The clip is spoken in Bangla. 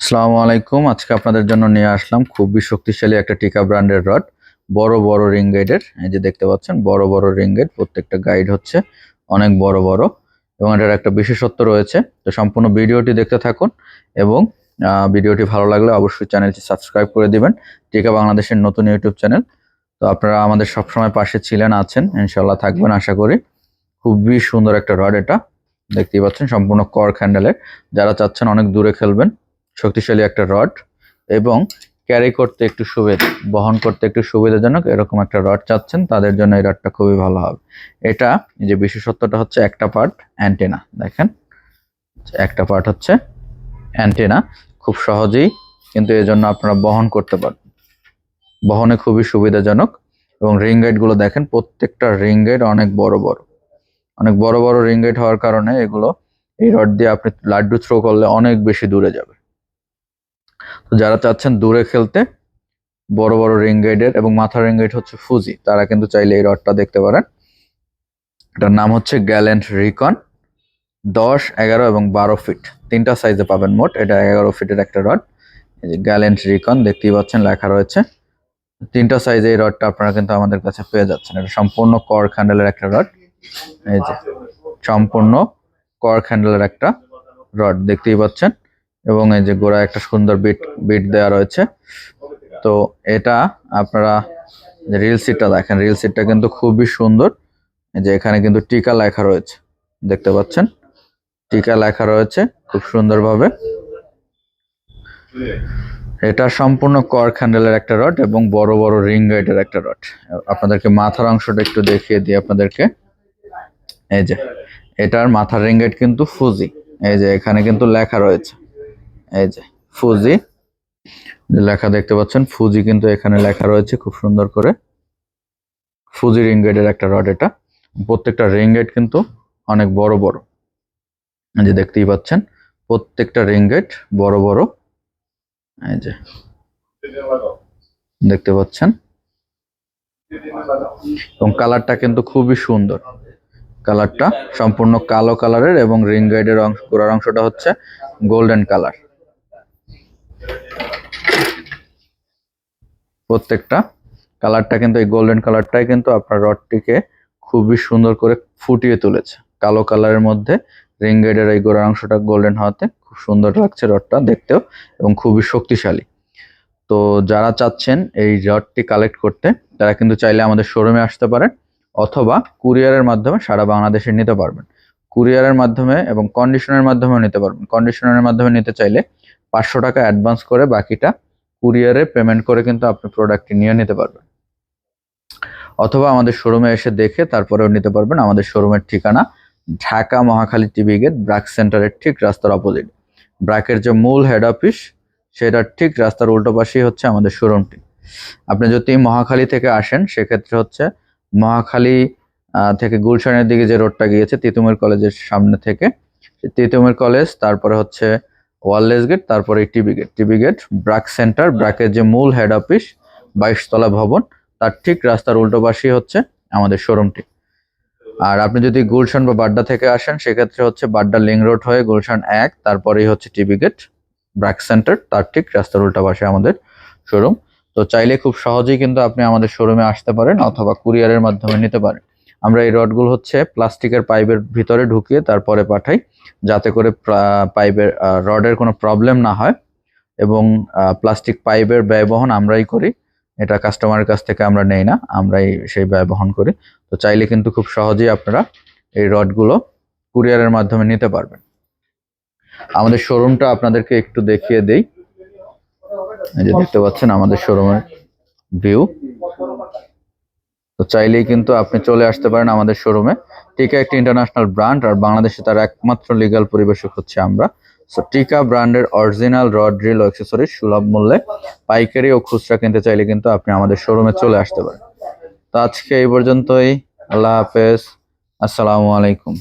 আসসালামু আলাইকুম। আজকে আপনাদের জন্য নিয়ে আসলাম খুবই শক্তিশালী একটা টিকা ব্র্যান্ডের রড। বড় বড় রিং গাইডের, এই যে দেখতে পাচ্ছেন বড় বড় রিং গাইড। প্রত্যেকটা গাইড হচ্ছে অনেক বড় বড় এবং এটার একটা বিশেষত্ব রয়েছে। তো সম্পূর্ণ ভিডিওটি দেখতে থাকুন এবং ভিডিওটি ভালো লাগলে অবশ্যই চ্যানেলটি সাবস্ক্রাইব করে দিবেন। টিকা বাংলাদেশের নতুন ইউটিউব চ্যানেল। তো আপনারা আমাদের সবসময় পাশে ছিলেন, আছেন, ইনশাল্লাহ থাকবেন আশা করি। খুবই সুন্দর একটা রড এটা, দেখতেই পাচ্ছেন সম্পূর্ণ কর্ক হ্যান্ডেলের। যারা চাচ্ছেন অনেক দূরে খেলবেন, শক্তিশালী একটা রড এবং ক্যারি করতে একটু সুবিধা, বহন করতে একটু সুবিধাজনক এরকম একটা রড চাচ্ছেন, তাদের জন্য এই রডটা খুবই ভালো হবে। এটা যে বিশেষত্বটা হচ্ছে একটা পার্ট অ্যান্টেনা, দেখেন একটা পার্ট হচ্ছে অ্যান্টেনা। খুব সহজেই কিন্তু এর জন্য আপনারা বহন করতে পারবেন, বহনে খুবই সুবিধাজনক। এবং রিং গাইড গুলো দেখেন, প্রত্যেকটা রিং গাইড অনেক বড় বড়, অনেক বড় বড় রিং গাইড হওয়ার কারণে এগুলো এই রড দিয়ে আপনি লাড্ডু থ্রো করলে অনেক বেশি দূরে যাবে। তো যারা চাচ্ছেন দূরে খেলতে বড় বড় রিং গাইডের এবং মাথার রিং গাইড হচ্ছে ফুজি, তারা কিন্তু চাইলে এই রডটা দেখতে পারেন। এটার নাম হচ্ছে গ্যালেন্ট রিকন। 10, 11 এবং 12 ফিট তিনটা সাইজে পাবেন মোট। এটা 11 ফিটের একটা রড। এই যে গ্যালেন্ট রিকন দেখতেই পাচ্ছেন লেখা রয়েছে। তিনটা সাইজে এই রডটা আপনারা কিন্তু আমাদের কাছে পেয়ে যাচ্ছেন। এটা সম্পূর্ণ কর্ক হ্যান্ডেলের একটা রড। এই যে সম্পূর্ণ কর্ক হ্যান্ডেলের একটা রড দেখতেই পাচ্ছেন এবং এই যে গোড়ায় একটা সুন্দর বিট বিট দেওয়া রয়েছে। তো এটা আপনারা রিল সিটটা দেখেন, রিল সিটটা কিন্তু খুবই সুন্দর। এই যে এখানে কিন্তু টিকা লেখা রয়েছে, দেখতে পাচ্ছেন টিকা লেখা রয়েছে খুব সুন্দরভাবে। এটা সম্পূর্ণ কর্ক হ্যান্ডেলের একটা রড এবং বড় বড় রিং গাইডের একটা রড। আপনাদেরকে মাথার অংশটা একটু দেখিয়ে দিই আপনাদেরকে। এই যে এটার মাথার রিং গাইড কিন্তু ফুজি, এই যে এখানে কিন্তু লেখা রয়েছে, এই যে ফুজি লেখা দেখতে পাচ্ছেন। ফুজি কিন্তু এখানে লেখা রয়েছে খুব সুন্দর করে। ফুজি রিং গাইডের একটা রড এটা। প্রত্যেকটা রিং গাইড কিন্তু অনেক বড় বড়, এই যে দেখতেই পাচ্ছেন প্রত্যেকটা রিং গাইড বড় বড়। এই যে দেখতে পাচ্ছেন এবং কালারটা কিন্তু খুবই সুন্দর। কালারটা সম্পূর্ণ কালো কালারের এবং রিং গাইডের অংশ, গোড়ার অংশটা হচ্ছে গোল্ডেন কালার। প্রত্যেকটা কালারটা কিন্তু এই গোল্ডেন কালারটাই কিন্তু আপনার রডটিকে খুবই সুন্দর করে ফুটিয়ে তুলেছে। কালো কালারের মধ্যে রিং গাইডের এই গোড়ার অংশটা গোল্ডেন হওয়াতে খুব সুন্দর লাগছে রডটা দেখতেও এবং খুবই শক্তিশালী। তো যারা চাচ্ছেন এই রডটি কালেক্ট করতে, তারা কিন্তু চাইলে আমাদের শোরুমে আসতে পারেন অথবা কুরিয়ারের মাধ্যমে সারা বাংলাদেশে নিতে পারবেন। কুরিয়ারের মাধ্যমে এবং কন্ডিশনের মাধ্যমেও নিতে পারবেন। কন্ডিশনের মাধ্যমে নিতে চাইলে 500 টাকা অ্যাডভান্স করে বাকিটা কুরিয়ারে পেমেন্ট করে কিন্তু আপনি প্রোডাক্টটি নিয়ে নিতে পারবেন, অথবা আমাদের শোরুমে এসে দেখে তারপরেও নিতে পারবেন। আমাদের শোরুমের ঠিকানা ঢাকা মহাখালী টিভি গেট, ব্র্যাক সেন্টারের ঠিক রাস্তার অপোজিট। ব্র্যাকের যে মূল হেড অফিস, সেটার ঠিক রাস্তার উল্টো পাশেই হচ্ছে আমাদের শোরুমটি। আপনি যদি মহাখালী থেকে আসেন সেক্ষেত্রে হচ্ছে মহাখালী থেকে গুলশানের দিকে যে রোডটা গিয়েছে তিতুমির কলেজের সামনে থেকে, তিতুমির কলেজ, তারপরে হচ্ছে ওয়ারলেস গেট, তারপরে TV gate. TV gate BRAC centre, ব্র্যাকের যে মূল হেড অফিস 22 তলা ভবন, তার ঠিক রাস্তার উল্টো পাশেই হচ্ছে আমাদের শোরুমটি। আর আপনি যদি গুলশান বা বাড্ডা থেকে আসেন সেক্ষেত্রে হচ্ছে বাড্ডা লিং রোড হয়ে গুলশান 1, তারপরেই হচ্ছে টিভি গেট, ব্র্যাক সেন্টার, তার ঠিক রাস্তার উল্টা পাশে আমাদের শোরুম। তো চাইলে খুব সহজেই কিন্তু আপনি আমাদের শোরুমে আসতে পারেন অথবা কুরিয়ারের মাধ্যমে নিতে পারেন। আমরা এই রডগুলো হচ্ছে প্লাস্টিকের পাইপের ভিতরে ঢুকিয়ে তারপরে পাঠাই, যাতে করে পাইপের রডের কোনো প্রবলেম না হয় এবং প্লাস্টিক পাইপের ব্যয়বহন আমরাই করি। এটা কাস্টমারের কাছ থেকে আমরা নেই না, আমরাই সেই ব্যয় বহন করি। তো চাইলে কিন্তু খুব সহজেই আপনারা এই রডগুলো কুরিয়ারের মাধ্যমে নিতে পারবেন। আমাদের শোরুমটা আপনাদেরকে একটু দেখিয়ে দেই। এই যে দেখতে পাচ্ছেন আমাদের শোরুমের ভিউ। তো চাইলেই কিন্তু আপনি চলে আসতে পারেন আমাদের শোরুমে। টিকা একটি ইন্টারন্যাশনাল ব্র্যান্ড আর বাংলাদেশে তার একমাত্র লিগ্যাল পরিবেশক হচ্ছে আমরা। সো টিকা ব্র্যান্ডের অরিজিনাল রড ড্রিল ও অ্যাক্সেসরিজ সুলভ মূল্যে পাইকারি ও খুচরা কিনতে চাইলে কিন্তু আপনি আমাদের শোরুমে চলে আসতে পারেন। তো আজকে এই পর্যন্তই। আল্লাহ হাফেজ, আসসালামু আলাইকুম।